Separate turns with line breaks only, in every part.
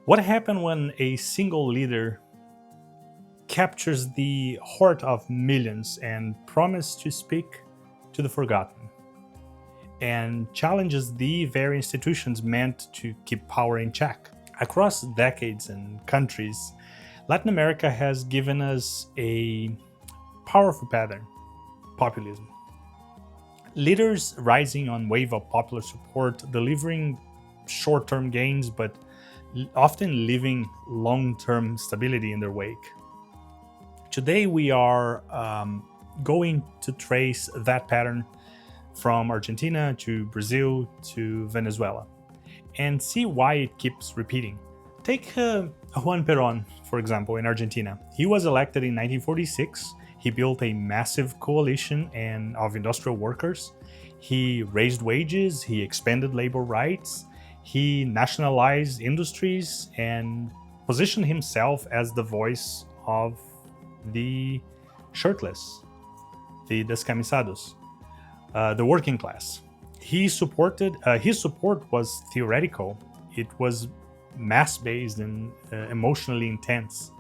What happens when a single leader captures the heart of millions and promises to speak to the forgotten and challenges the very institutions meant to keep power in check? Across decades and countries, Latin America has given us a powerful pattern: populism. Leaders rising on wave of popular support, delivering short-term gains, but often leaving long-term stability in their wake. Today, we are going to trace that pattern from Argentina to Brazil to Venezuela and see why it keeps repeating. Take Juan Perón, for example, in Argentina. He was elected in 1946. He built a massive coalition of industrial workers. He raised wages, he expanded labor rights, he nationalized industries, and positioned himself as the voice of the shirtless, the descamisados, the working class. His support was theoretical. It was mass-based and emotionally intense.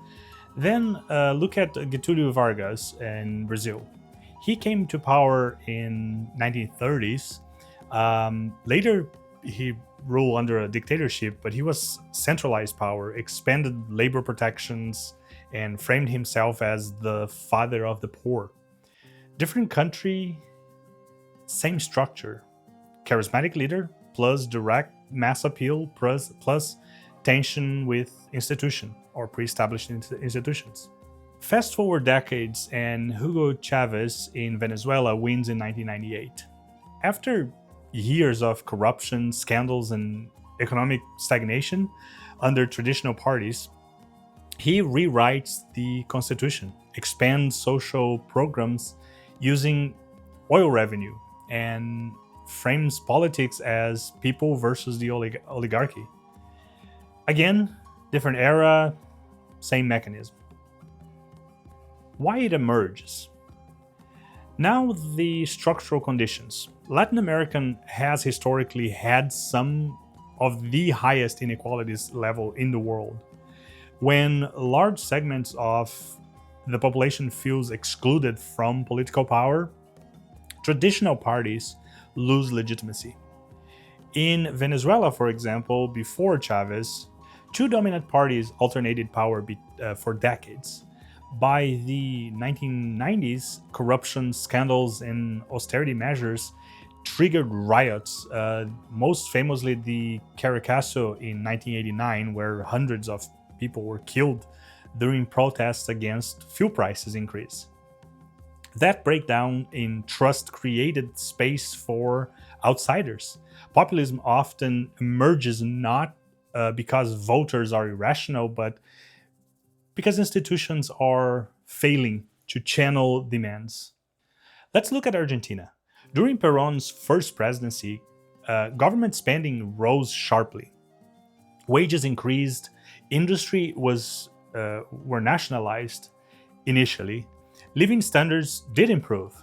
Then look at Getúlio Vargas in Brazil. He came to power in 1930s. Later, he ruled under a dictatorship, but he was centralized power, expanded labor protections, and framed himself as the father of the poor. Different country, same structure. Charismatic leader plus direct mass appeal plus tension with institution or pre-established institutions. Fast forward decades and Hugo Chavez in Venezuela wins in 1998. After years of corruption, scandals, and economic stagnation under traditional parties, he rewrites the constitution, expands social programs using oil revenue, and frames politics as people versus the oligarchy. Again, different era, same mechanism. Why it emerges? Now, the structural conditions. Latin America has historically had some of the highest inequalities level in the world. When large segments of the population feels excluded from political power, traditional parties lose legitimacy. In Venezuela, for example, before Chavez, two dominant parties alternated power for decades. By the 1990s, corruption scandals and austerity measures triggered riots, most famously the Caracazo in 1989, where hundreds of people were killed during protests against fuel prices increase. That breakdown in trust created space for outsiders. Populism often emerges not because voters are irrational, but because institutions are failing to channel demands. Let's look at Argentina. During Perón's first presidency, government spending rose sharply. Wages increased, industry were nationalized initially, living standards did improve.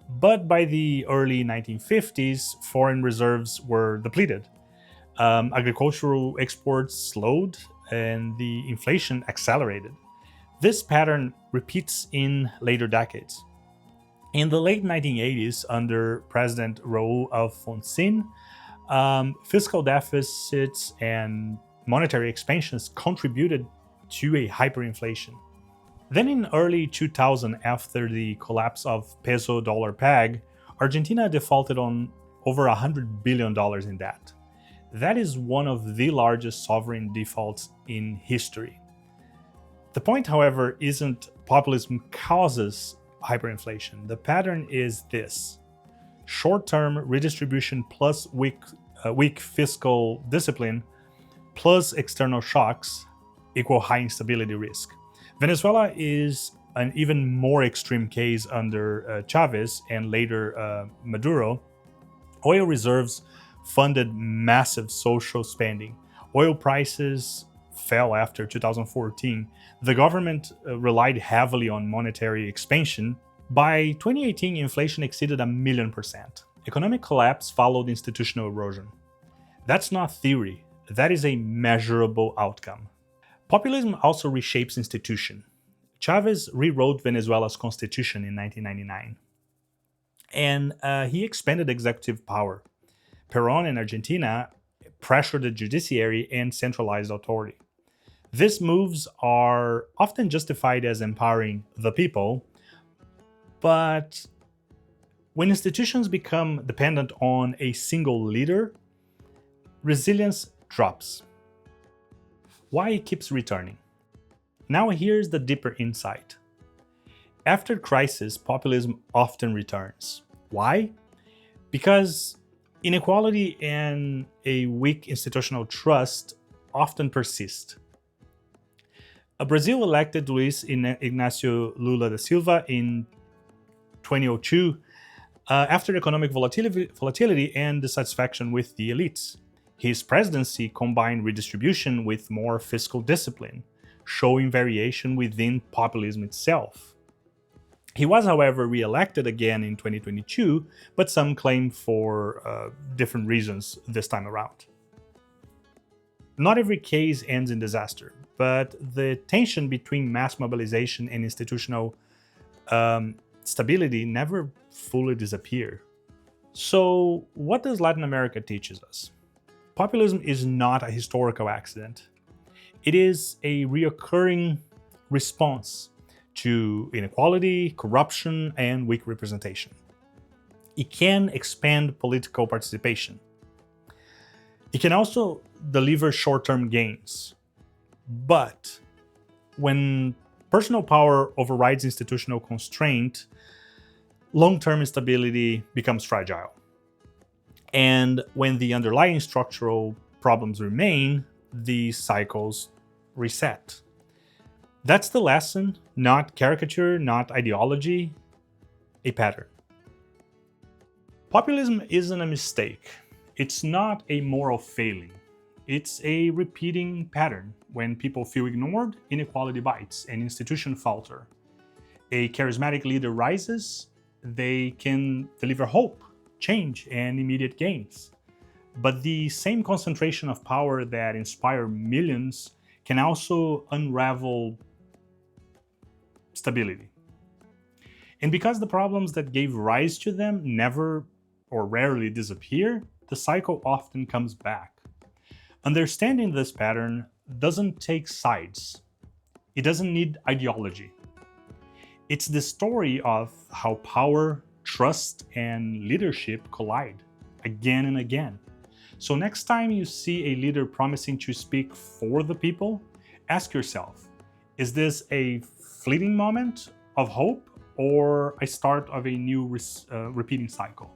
But by the early 1950s, foreign reserves were depleted. Agricultural exports slowed and the inflation accelerated. This pattern repeats in later decades. In the late 1980s, under President Raúl Alfonsín, fiscal deficits and monetary expansions contributed to a hyperinflation. Then in early 2000, after the collapse of peso-dollar peg, Argentina defaulted on over $100 billion in debt. That is one of the largest sovereign defaults in history. The point, however, isn't populism causes hyperinflation. The pattern is this: short-term redistribution plus weak fiscal discipline plus external shocks equal high instability risk. Venezuela is an even more extreme case under Chavez and later Maduro. Oil reserves funded massive social spending. Oil prices fell after 2014. The government relied heavily on monetary expansion. By 2018, inflation exceeded 1,000,000%. Economic collapse followed institutional erosion. That's not theory, that is a measurable outcome. Populism also reshapes institutions. Chavez rewrote Venezuela's constitution in 1999, and he expanded executive power. Perón in Argentina pressured the judiciary and centralized authority. These moves are often justified as empowering the people, but when institutions become dependent on a single leader, resilience drops. Why it keeps returning? Now, here's the deeper insight. After crisis, populism often returns. Why? Because inequality and a weak institutional trust often persist. Brazil elected Luiz Ignacio Lula da Silva in 2002 after economic volatility and dissatisfaction with the elites. His presidency combined redistribution with more fiscal discipline, showing variation within populism itself. He was, however, re-elected again in 2022, but some claim for different reasons this time around. Not every case ends in disaster, but the tension between mass mobilization and institutional stability never fully disappear. So, what does Latin America teaches us? Populism is not a historical accident. It is a reoccurring response to inequality, corruption, and weak representation. It can expand political participation. It can also deliver short-term gains. But when personal power overrides institutional constraint, long-term stability becomes fragile. And when the underlying structural problems remain, these cycles reset. That's the lesson, not caricature, not ideology, a pattern. Populism isn't a mistake. It's not a moral failing. It's a repeating pattern. When people feel ignored, inequality bites and institutions falter. A charismatic leader rises, they can deliver hope, change, and immediate gains. But the same concentration of power that inspire millions can also unravel stability. And because the problems that gave rise to them never or rarely disappear, the cycle often comes back. Understanding this pattern doesn't take sides. It doesn't need ideology. It's the story of how power, trust, and leadership collide again and again. So next time you see a leader promising to speak for the people, ask yourself, is this a fleeting moment of hope or a start of a new repeating cycle?